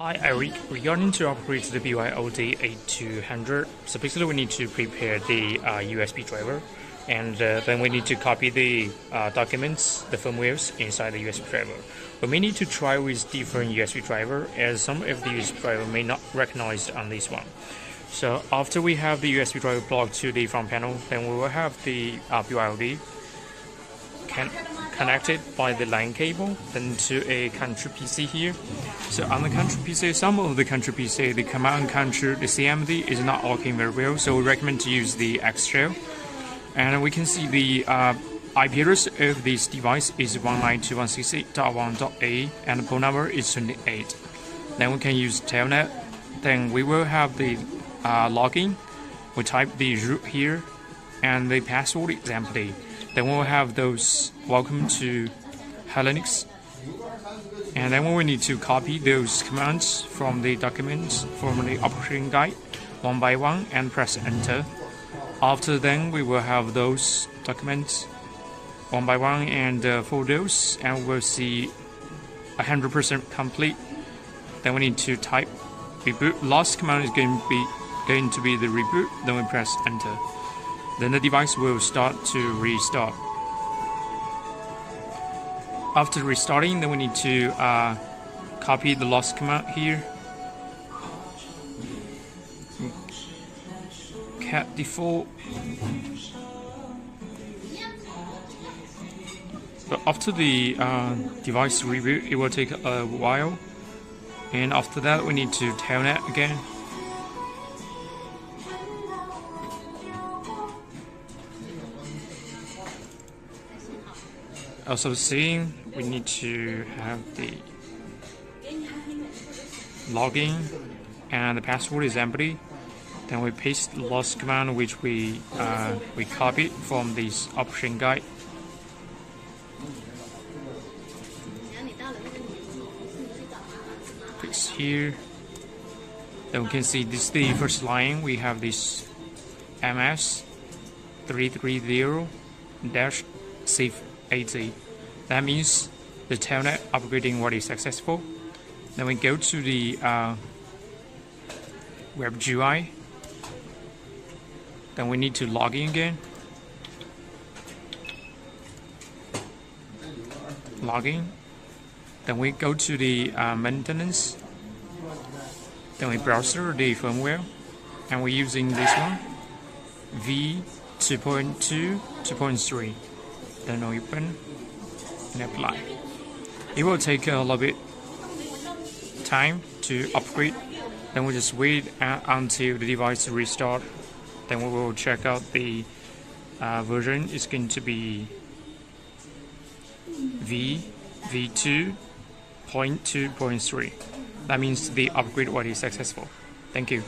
Hi, Eric. Regarding to upgrade to the BYOD 8200, so basically we need to prepare the USB driver, and then we need to copy the documents, the firmwares inside the USB driver. We may need to try with different USB driver, as some of the USB driver may not recognize on this one. So after we have the USB driver plugged to the front panel, then we will have the BYOD connected by the LAN cable then to a country PC here. So on the country PC, some of the country PC, the command country, the CMD is not working very well, so we recommend to use the X-Shell. And we can see the IP address of this device is 192.168.1.a and the port number is 28. Then we can use telnet. Then we will have the login. We type the root here and the password is empty. Then we'll have those welcome to Linux. And then we need to copy those commands from the documents from the operation guide one by one and press enter. After then we will have those documents one by one and for those, and we'll see 100% complete. Then we need to type reboot. Last command is going to be the reboot. Then we press enter. Then the device will start to restart. After restarting, then we need to copy the last command here. Cat default. But after the device reboot, it will take a while. And after that, we need to telnet again. Also seeing we need to have the login and the password is empty. Then we paste the last command which we copied from this operation guide. Paste here. Then we can see this is the first line. We have this MS 330-save80. That means the telnet upgrading was successful. Then we go to the web GUI. Then we need to log in again. Login. Then we go to the maintenance. Then we browse the firmware, and we're using this one, V2.2, 2.3. Then open and apply. It will take a little bit time to upgrade. Then we just wait until the device restart. Then we will check out the version. It's going to be V2.2.3. That means the upgrade was successful. Thank you.